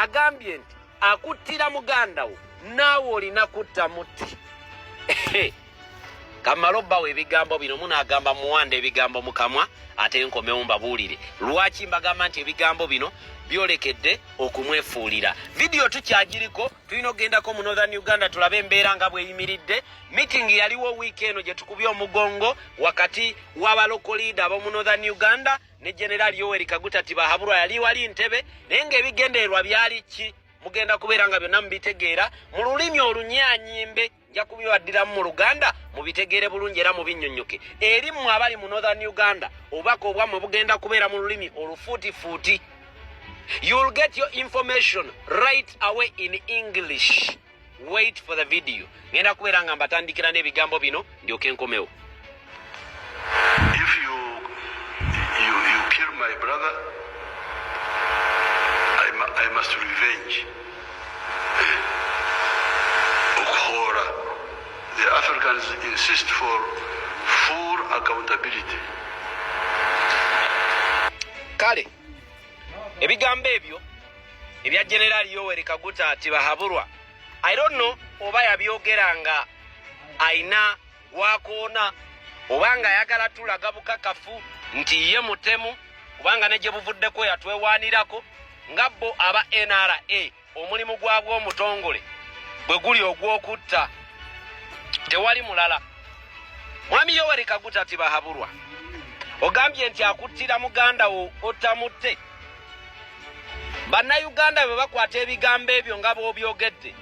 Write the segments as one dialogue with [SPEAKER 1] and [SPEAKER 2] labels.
[SPEAKER 1] agambye nti akuttira muganda wo naawe olina kutta mutti. Kamaloba we ebigambo bino munaagamba muwanda ebigambo mukamwa ate nkomewo mbabuulire lwaki mbagamba nti ebigambo bino byolekedde okumwefuulira. Video tukyagiriko tulina ogendako mu Northern Uganda tulabe embeera nga bweyimiridde. Meeting yaliwo wiiki eno gye tukubye omugongo wakati w'abaloko leader ab'omu Northern Uganda ne General Yoweri Kaguta Tibahabulwa yali wali Ntebe naye ng'ebigendererwa byali ki mugenda kubeera nga byonna mubitegeera mu lulimi olunyaanyimbe nja kubiwaddiramu mu Luganda mubitegeere bulungi era mubinnyonnyoke. Eri mmwe abali mu Northern Uganda obubaka obwammwe bugenda kubeera mu lulimi olufuutifuuti. You'll get your information right away in English. Wait for the video. Ngenda kubeera nga mbatandikira n'ebigambo bino ndyoke nkomewo.
[SPEAKER 2] If you kill my brother, I must revenge. The Africans insist for full accountability.
[SPEAKER 1] Kale, ebigambo ebyo ebya General Yoweri Kaguta Tibahabulwa, I don't know oba yabyogeranga aina wakoona obanga ayagala tulaga bukakafu nti ye mutemu kubanga ne gye buvuddeko yatwewaanirako nga bo aba NRA omulimu gwabwo omutongole bwe guli ogw'okutta tewali mulala. Mwami Yoweri Kaguta Tibahabulwa ogambye nti akuttira muganda wo otamutte. Bannayuganda bwe bakwata ebigambo ebyo nga bw'obyogedde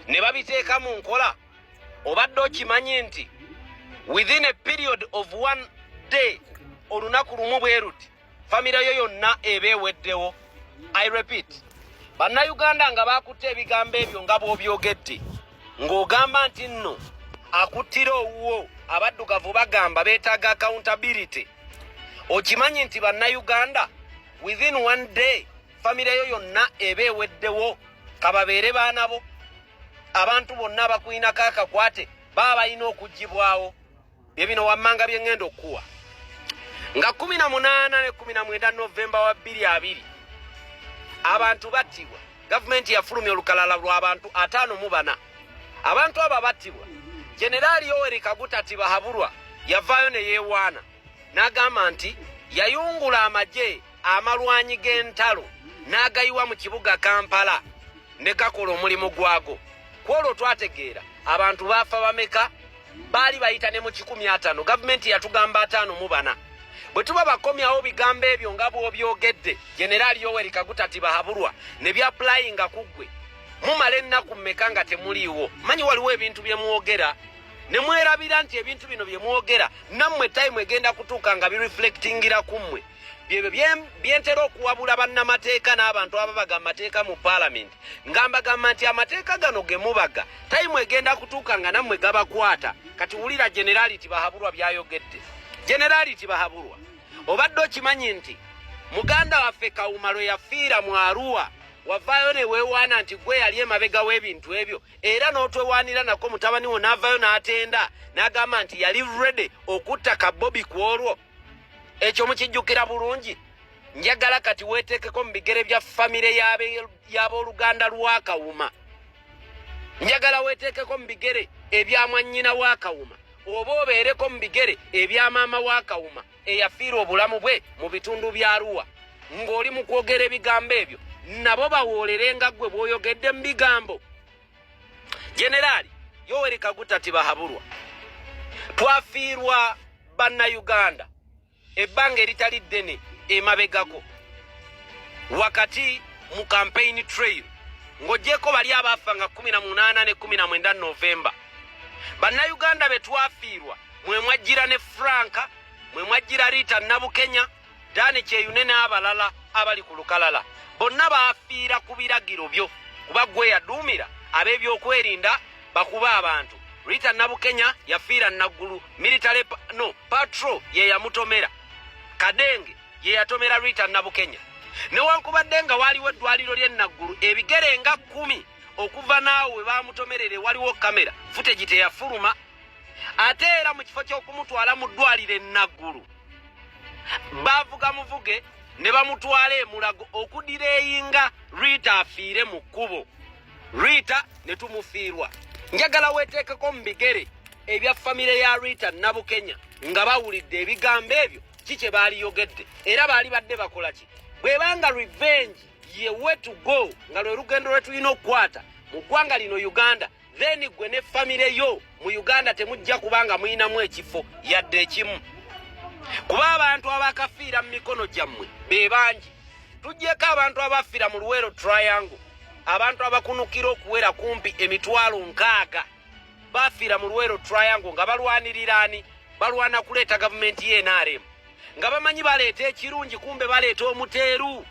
[SPEAKER 1] ne babiteeka mu nkola obadde okimanyi nti within a period of one day olunaku lumu bwe ruti famire yo yonna eba eweddewo. I repeat, bannayuganda nga bakutte ebigambo ebyo nga bw'obyogedde ng'ogamba nti nno akuttira owuwo abaddugavu bagamba beetaaga accountability. Okimanyi nti bannayuganda within one day famire yo yonna eba eweddewo kababeere baana bo abantu bonna abakulinako akakwate baba balina okuggibwawo. Bye bino wammanga bye ngenda okuwa nga 18 ne 19 Novemba wa 2020 abantu battibwa. Gavumenti yafulumya olukalala lw'abantu 54. Abantu abo battibwa General Yoweri Kaguta Tibahabulwa yavaayo ne yeewaana n'agamba nti yayungula amagye amalwanyi g'entalo n'agayiwa mu kibuga Kampala ne gakola omulimu gwago. Kwolwo twategeera abantu baafa bameka baali bayita ne mu 150. Gavumenti yatugamba 54. Bwe tuba bakomyawo bigambo ebyo nga bw'obyogedde General Yoweri Kaguta Tibahabulwa ne byapulayinga ku ggwe mumala ennaku mmeka nga temuliiwo. Manyi waliwo ebintu bye mwogera ne mwerabira nti ebintu bino bye mwogera nammwe time egenda kutuuka nga bireflectingira ku mmwe. Byebyo byentera okuwabula bannamateeka n'abantu ababaga amateeka mu Parliament nga mbagamba nti amateeka gano ge mubaga time egenda kutuuka nga nammwe gabakwata. Kati wulira General Tibahabulwa byayogedde. General Tibahabulwa obadde okimanyi nti muganda waffe Kawuma lwe yafiira mu Arua wavaayo ne weewaana nti gwe yali emabega w'ebintu ebyo era n'otwewaanira nako mutabani wo n'avaayo n'atenda n'agamba nti yali ready okutta Kabobi ku olwo. Ekyo mukijjukira bulungi. Njagala kati weeteekeko mu bigere bya famire y'abooluganda lwa Kawuma. Njagala weeteekeko mu bigere ebya mwannyina wa Kawuma oba obeereko mu bigere ebya maama wa Kawuma eyafiira obulamu bwe mu bitundu bya Arua. Ng'oli mu kwogera ebigambo ebyo nabo bawoolerenga ggwe bw'oyogedde mu bigambo. Generali Yoweri Kaguta Tibahabulwa twafiirwa bannayuganda ebbanga eritali ddene emabegako wakati mu campaign trail ng'oggyeko bali abaafa nga 18 ne 19 Novemba. Bannayuganda be twafiirwa mwe mwajjira ne Franka, mwe mwajjira Rita Nabukenya, Dani Kyeyune n'abalala abali ku lukalala. Bonna baafiira ku biragiro byo kuba gwe yaduumira ab'ebyokwerinda bakuba abantu. Rita Nabukenya yafiira Naggulu, military patrol ye yamutomera. Kadenge ye yatomera Rita Nabukenya. Newankubadde nga waliwo eddwaliro ly'e Naggulu ebigere nga 10 okuva naawe we baamutomerere waliwo kamera footage teyafuluma. Ate era mu kifo ky'okumutwala mu ddwaliro e Naggulu baavuga muvuge ne bamutwala e Mulago okudireyinga Rita afiire mu kkubo. Rita ne tumufiirwa. Njagala weeteekeko mu bigere ebya famire ya Rita Nabukenya nga bawulidde ebigambo ebyo kye baaliyogedde era baali badde bakola ki. Bwebanga revenge ye way to go nga lwe lugendo lwe tulina okukwata mu ggwanga lino Uganda, then gwe ne famire yo mu Uganda temujja kubanga muyinamu ekifo yadde ekimu. Kuba abantu abakafiira mu mikono gyammwe be bangi. Tujjeko abantu abafiira mu Luweero Triangle, abantu abakunukira okuwera kumpi emitwalo 6 bafiira mu Luweero Triangle nga balwanirira ani? Balwana kuleeta gavumenti y'NRM. Nga bamanyi baleeta ekirungi kumbe baleeta omuteeru.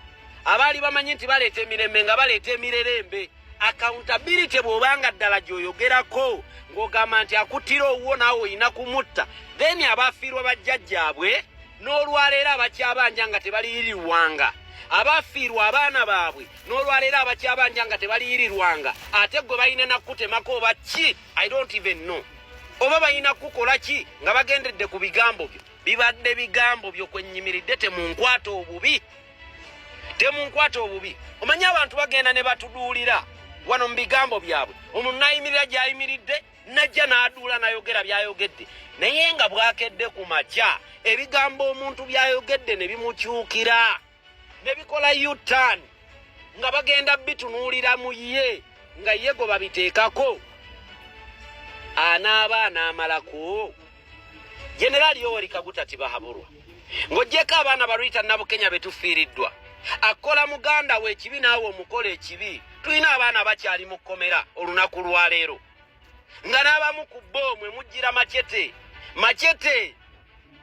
[SPEAKER 1] Abaali bamanyi nti baleeta emirembe nga baleeta emirerembe. Accountability bw'obanga ddala gy'oyogerako ng'ogamba nti akuttira owuwo naawe olina kumutta, then abafiirwa bajjajjaabwe n'olwaleero abakyabanja nga tebaliyirirwanga, abafiirwa abaana baabwe n'olwaleero abakyabanja nga tebaliyirirwanga, ate gwe balina nakkutemako oba ki? I don't even know. Oba balina kukola ki nga bagendedde ku bigambo byo? Bibadde bigambo byo kwennyimiridde, temunkwata obubi. Temunkwata obubi. Omanyi abantu bagenda ne batuduulira wano mu bigambo byabwe. Omuntu n'ayimirira gy'ayimiridde, najja n'aduula n'ayogera by'ayogedde. Naye nga bwakedde ku makya, ebigambo omuntu by'ayogedde ne bimukyukira, ne bikola U-turn, nga bagenda bitunuulira mu ye, nga ye go babiteekako. Anaaba anaamalako. Generali Yoweri Kaguta tibahabulwa. Ng'oggyeko abaana ba Rita Nabukenya be tufiiriddwa. Akola muganda we ekibi naawe omukola ekibi. Tulina abaana bakyali mu kkomera olunaku lwa leero. Nga n'abamu ku bo mwe mujjira Machete. Machete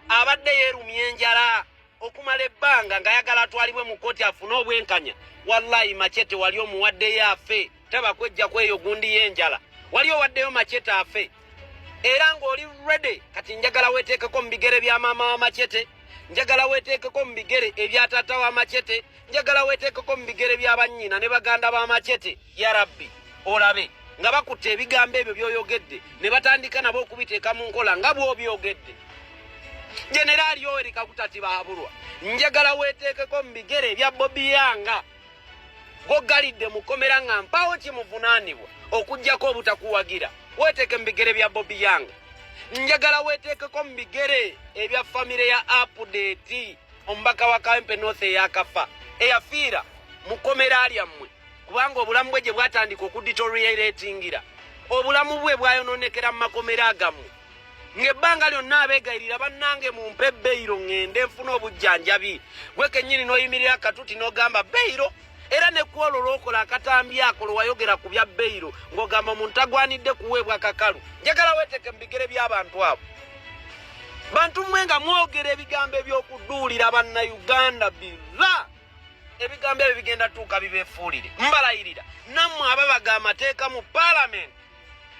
[SPEAKER 1] abadde yeerumya enjala okumala ebbanga ng'ayagala atwalibwe mu kkooti afune obwenkanya. Wallahi Machete wali omuwaddeyo afe, taba kwejja kweyo gundi y'enjala. Wali owaddeyo Machete afe. Era ng'oli ready kati njagala weeteekeko mu bigere bya maama wa Machete. Njagala weeteekeko mu bigere ebya taata wa Machete. Njagala weeteekeko mu bigere bya bannyina ne baganda ba Machete. Ya Rabbi olabe nga bakutte ebigambo ebyo by'oyogedde ne batandika nabo okubiteeka mu nkola nga bw'obyogedde. Generali Yoweri Kaguta tibahabulwa. Njagala weeteekeko mu bigere ebya Bobi Yanga goggalidde mu kkomera nga mpawo kimuvunaanibwa okuggyako obutakuwagira. Weeteeke mu bigere bya Bobi Yanga. Njagala weeteekeko mu bigere ebya famire ya Update, omubaka wa Kawempe North eyakafa eyafiira mu kkomera lyammwe, kubanga obulamu bwe gye bwatandika okudeterioratingira, obulamu bwe bwayonoonekera mu makomera agammwe. Ng'ebbanga lyonna abeegayirira bannange mumpe Beiro ŋŋende nfuna obujjanjabi. Gwe kennyini n'oyimirira akatuti n'ogamba Beiro, era ne kwolwo lw'okola akatambi ako lwe wayogera ku bya Beiro ng'ogamba omuntu agwanidde kuweebwa kakalu. Njagala weeteeke mu bigere by'abantu abo. Bantu mmwe nga mwogera ebigambo eby'okuduulira bannayuganda bila. Ebigambo ebyo bigenda tuuka bibeefuulire. Mbalayirira nammwe ababaga amateeka mu Parliament,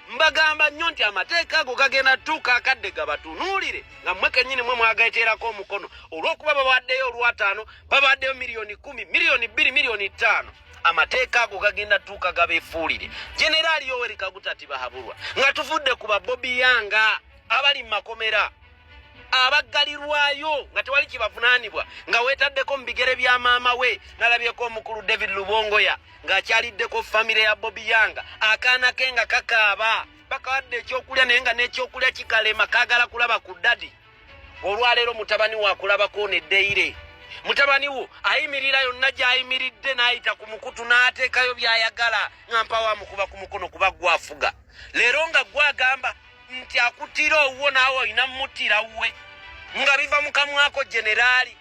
[SPEAKER 1] mbagamba nnyo nti amateeka ago gagenda tuuka akadde gabatunuulire nga mmwe kennyini mwe mwagateerako omukono olw'okuba babawaddeyo olw'ataano, babawaddeyo miliyoni 10, miliyoni 2, miliyoni 5. Amateeka ago gagenda tuuka gabeefuulire. Generali Yoweri Kaguta tibahabulwa nga tuvudde ku ba Bobi Yanga abali mu makomera abaggalirwayo nga tewali kibavunaanibwa, nga weetaddeko mu bigere bya maama we nalabyeko omukulu David Lubongoya ng'akyaliddeko famire ya Bobi Yanga, akaana ke nga kakaaba bakawadde ekyokulya naye nga n'ekyokulya kikalema kaagala kulaba ku ddadi. Olwaleero mutabani wo akulabako n'eddeire. Mutabani wo ayimirira yonna gy'ayimiridde n'ayita ku mukutu n'ateekayo by'ayagala nga mpawo amukuba ku mukono kuba gwafuga. Leero nga gwagamba nti akuttira owuwo naawe olina muttira wuwe nga biva mu kamwako generali.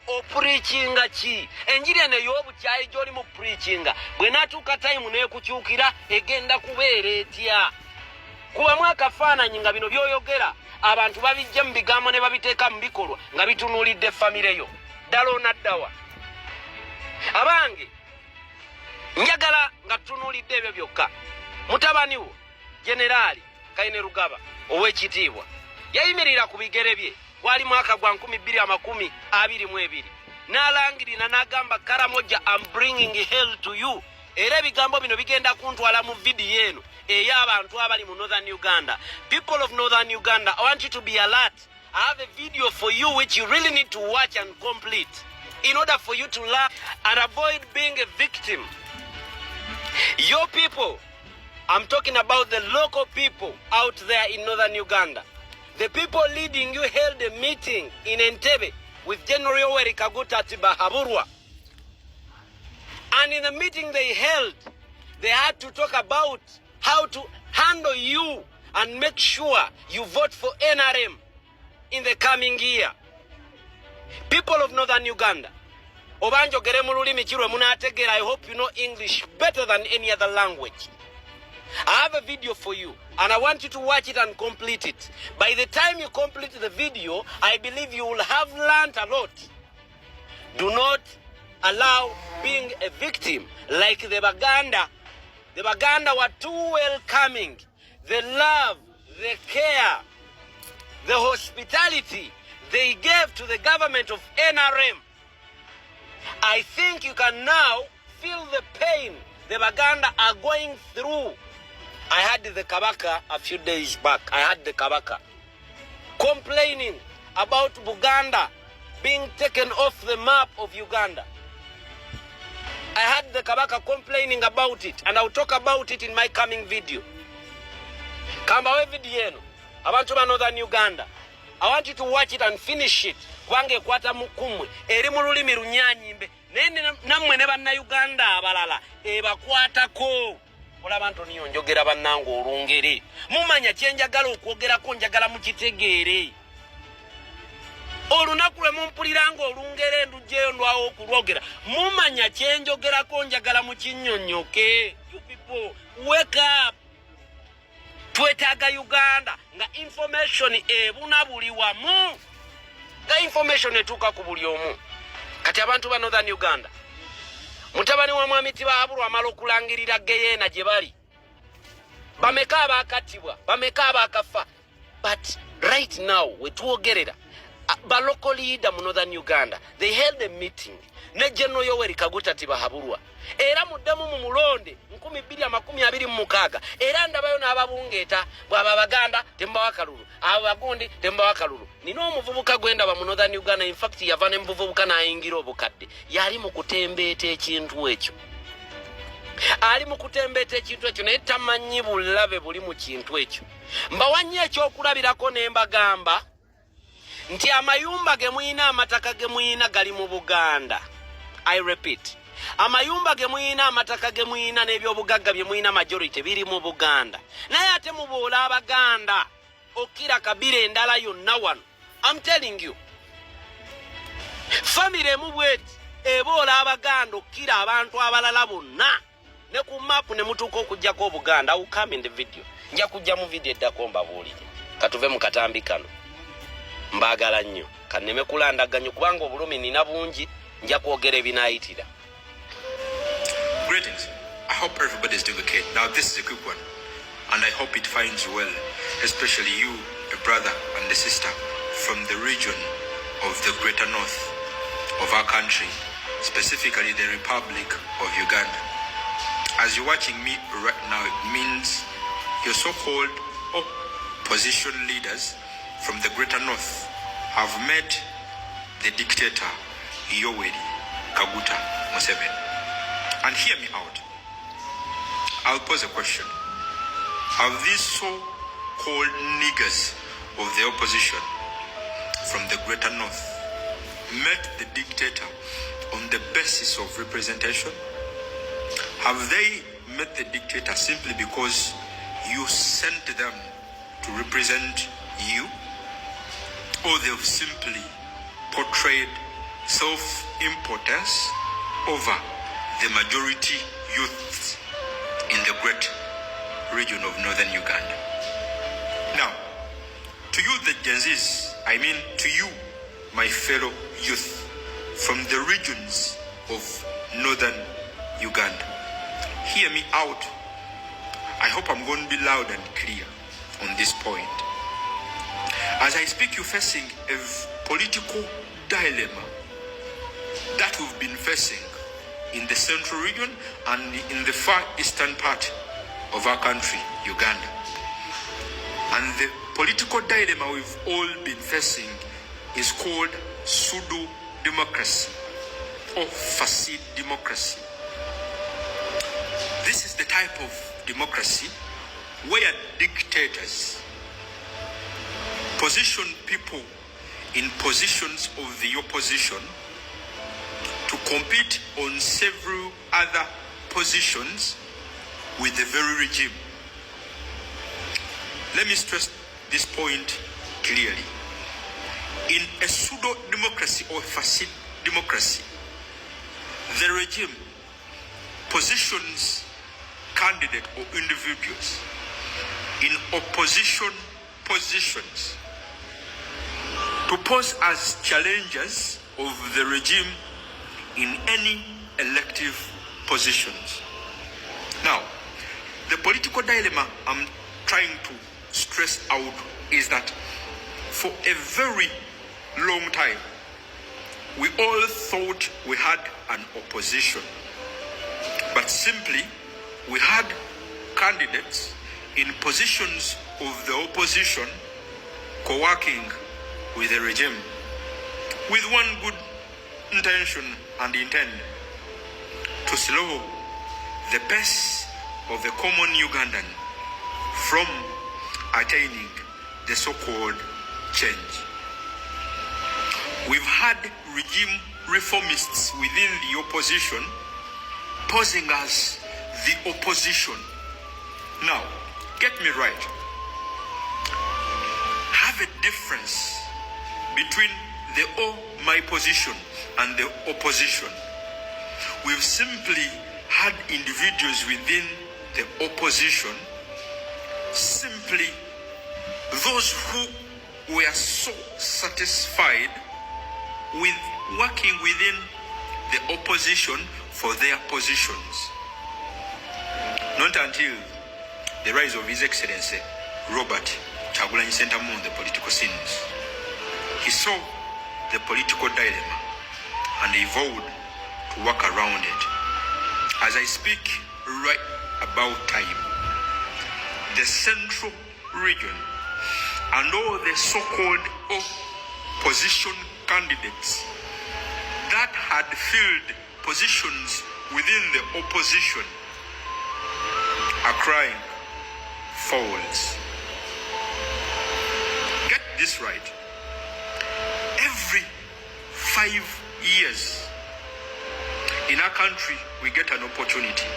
[SPEAKER 1] Opurikinga ki? Enjiri eno ey'obukyayi gy'oli mu purikinga bwe naatuuka tayimu n'ekukyukira egenda kubeera etya? Kubamu akafaananyi nga bino by'oyogera abantu babijja mu bigambo ne babiteeka mu bikolwa nga bitunuulidde famire yo. Ddala onaddawa? Abange njagala nga tutunuulidde ebyo byokka. Mutabani wo generali Kainerugaba ow'ekitiibwa yayimirira ku bigere bye gwali mwaka gwa 2022 n'alangirira n'agamba Karamoja, I'm bringing hell to you. Era ebigambo bino bigenda kuntwala mu vidiyo eno ey'abantu abali mu Northern Uganda. People of Northern Uganda, I want you to be alert. I have a video for you which you really need to watch and complete. in order for you to learn and avoid being a victim. Your people, I'm talking about the local people out there in northern Uganda. The people leading you held a meeting in Entebbe with General Yoweri Kaguta Tibahaburwa. And in the meeting they held, they had to talk about how to handle you and make sure you vote for NRM in the coming year. People of northern Uganda, Obanjo Geremululimi Chirwe Munategera, I hope you know English better than any other language. I have a video for you, and I want you to watch it and complete it. By the time you complete the video, I believe you will have learned a lot. Do not allow being a victim like the Baganda. The Baganda were too welcoming. The love, the care, the hospitality they gave to the government of NRM. I think you can now feel the pain the Baganda are going through. I had the Kabaka a few days back. I had the Kabaka complaining about Buganda being taken off the map of Uganda. I had the Kabaka complaining about it, and I'll talk about it in my coming video. Kambawe video, abantu ba northern Uganda. I want you to watch it and finish it. Kwange kwata mukumwe eri mu lulimi lunyanyimbe nene namwe ne banna Uganda abalala ebakwatako. Olaba Antonio njogera bannango olungere. Mumanya kyenjagala okwogerako njagala mukitegeere. Olunaku lwe mumpuliranga olungere ndujeyo ndwawo okulwogera. Mumanya kyenjogerako njagala mukinnyonnyoke. You people, wake up. Twetaaga Uganda nga information ebuna buli wamu. Nga information etuuka ku buli omu. Kati abantu ba northern Uganda, mutabani wa mwami Tibahaburwa amala okulangirira Geyeena gye bali. Bameka abaakatibwa, bameka abaakafa. But right now, wetwogerera, ba local leader mu northern Uganda, they held a meeting ne General Yoweri Kaguta Tibahaburwa. Era muddemu mu mulonde 2026 era ndabayo n'ababungeeta bw'aba Baganda tembawa kalulu, abagundi tembawa kalulu. Nino omuvubuka gwenda ba mu northern Uganda, in fact yava ne muvubuka n'ayingira obukadde, yali mu kutembeeta ekintu ekyo. Ali mu kutembeeta ekintu ekyo naye tamanyi bulabe buli mu kintu ekyo. Mbawanye ekyokulabirako ne mbagamba nti amayumba ge muyina, amataka ge muyina gali mu Buganda. I repeat, amayumba ge muyina, amataka ge muyina n'ebyobugagga bye muyina majority biri mu Buganda. Naye ate muboola Abaganda okira kabira endala yonna wano. I'm telling you, family emu bweti eboola Abaganda okira abantu abalala bonna. Ne ku map ne mutuuka okujjako Obuganda. I will come in the video. Nja kujja mu video eddako mbabuulire. Katuve mu katambi kano. Mbagala nnyo. Kanneme kulandaganya kubanga obulumi nina bungi. Nja kwogera ebinaayitira.
[SPEAKER 3] Greetings. I hope everybody is doing okay. Now this is a quick one, and I hope it finds you well, especially you, a brother and a sister from the region of the greater north of our country, specifically the Republic of Uganda. As you're watching me right now, it means your so-called opposition leaders from the greater north have met the dictator Yoweri Kaguta Museveni. And hear me out. I'll pose a question. Have these so-called niggers of the opposition from the greater north met the dictator on the basis of representation? Have they met the dictator simply because you sent them to represent you? Or they've simply portrayed self-importance over the majority youth in the great region of northern Uganda? Now, to you the Gen Zs, I mean to you, my fellow youth from the regions of northern Uganda, hear me out. I hope I'm going to be loud and clear on this point. As I speak, you're facing a political dilemma that we've been facing in the central region and in the far eastern part of our country, Uganda. And the political dilemma we've all been facing is called pseudo-democracy or facade democracy. This is the type of democracy where dictators position people in positions of the opposition to compete on several other positions with the very regime. Let me stress this point clearly. In a pseudo-democracy or facade democracy, the regime positions candidates or individuals in opposition positions to pose as challengers of the regime in any elective positions. Now, the political dilemma I'm trying to stress out is that for a very long time, we all thought we had an opposition, but simply we had candidates in positions of the opposition co-working with the regime with one good intention and intent: to slow the pace of the common Ugandan from attaining the so-called change. We've had regime reformists within the opposition posing as the opposition. Now, get me right. Have a difference between the my position and the opposition. We've simply had individuals within the opposition, simply those who were so satisfied with working within the opposition for their positions. Not until the rise of His Excellency Robert KYAGULANYI SENTAMU on the political scenes, he saw the political dilemma and he vowed to work around it. As I speak right about time, the central region and all the so-called opposition candidates that had filled positions within the opposition are crying fouls. Get this right. Every 5 years in our country, we get an opportunity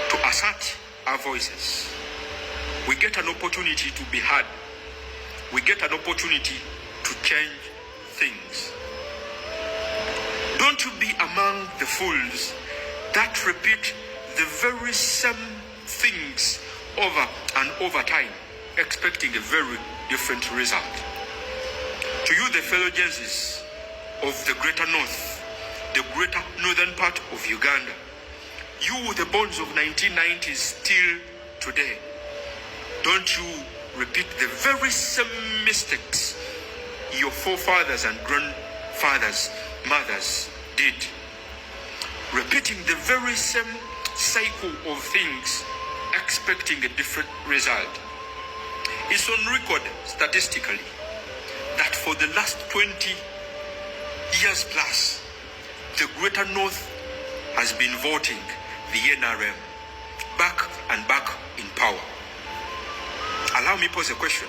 [SPEAKER 3] to assert our voices. We get an opportunity to be heard. We get an opportunity to change things. Don't you be among the fools that repeat the very same things over and over time, expecting a very different result. To you, the fellow Gensis of the Greater North, the greater northern part of Uganda, you, the bones of 1990s, still today, don't you repeat the very same mistakes your forefathers and grandfathers, mothers did. Repeating the very same cycle of things, expecting a different result. It's on record statistically that for the last 20 years plus, the Greater North has been voting the NRM back and back in power. Allow me pose a question.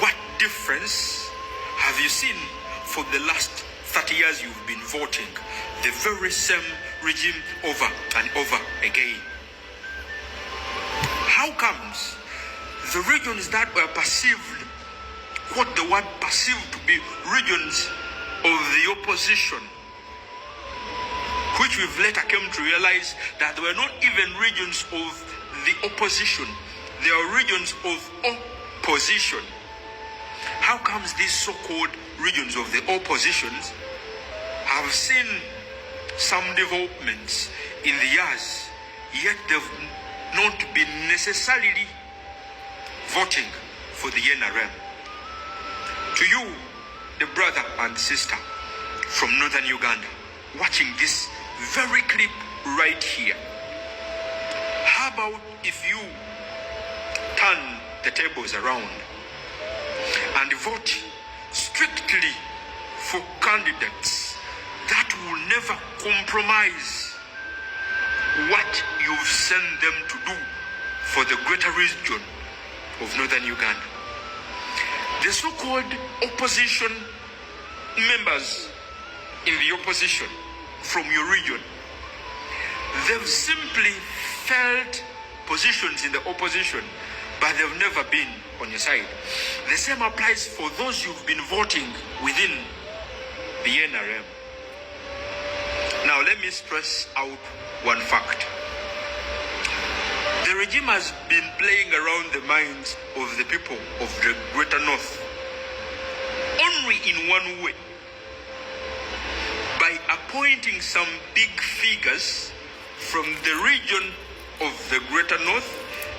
[SPEAKER 3] What difference have you seen for the last 30 years you've been voting the very same regime over and over again? How comes the regions that were perceived, what the word perceived to be regions of the opposition, which we've later come to realize that they were not even regions of the opposition, they are regions of opposition. How comes these so-called regions of the oppositions have seen some developments in the years, yet they've not been necessarily voting for the NRM? To you, the brother and sister from northern Uganda, watching this very clip right here, how about if you turn the tables around and vote strictly for candidates will never compromise what you've sent them to do for the greater region of northern Uganda. The so-called opposition members in the opposition from your region, they've simply felt positions in the opposition, but they've never been on your side. The same applies for those you've been voting within the NRM. Now let me stress out one fact. The regime has been playing around the minds of the people of the Greater North only in one way, by appointing some big figures from the region of the Greater North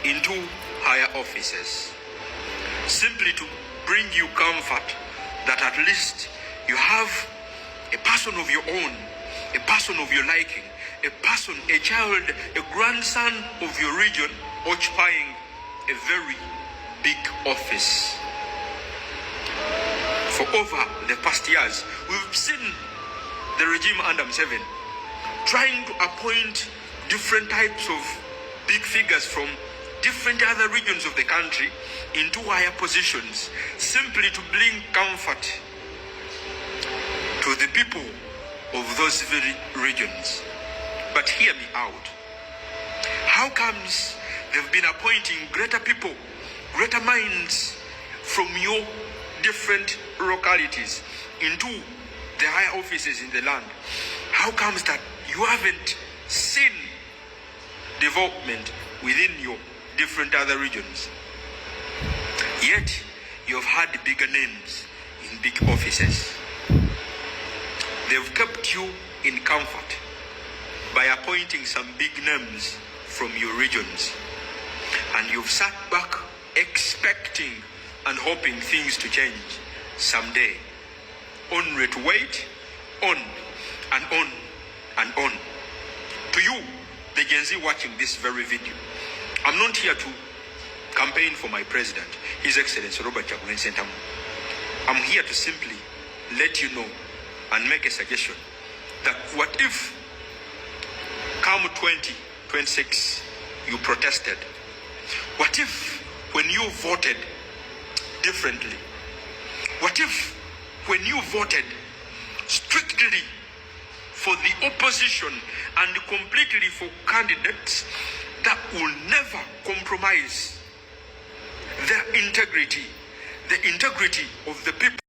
[SPEAKER 3] into higher offices, simply to bring you comfort that at least you have a person of your own, a person of your liking, a person, a child, a grandson of your region occupying a very big office. For over the past years, we've seen the regime under Museveni trying to appoint different types of big figures from different other regions of the country into higher positions, simply to bring comfort to the people of those very regions. But hear me out. How comes they've been appointing greater people, greater minds from your different localities into the higher offices in the land? How comes that you haven't seen development within your different other regions? Yet you've had bigger names in big offices. They've kept you in comfort by appointing some big names from your regions, and you've sat back expecting and hoping things to change someday, only to wait on and on and on. To you, the Gen Z watching this very video, I'm not here to campaign for my president, His Excellency Robert Kyagulanyi SENTAMU. I'm here to simply let you know and make a suggestion that what if come 2026 you protested? What if when you voted differently? What if when you voted strictly for the opposition and completely for candidates that will never compromise their integrity, the integrity of the people?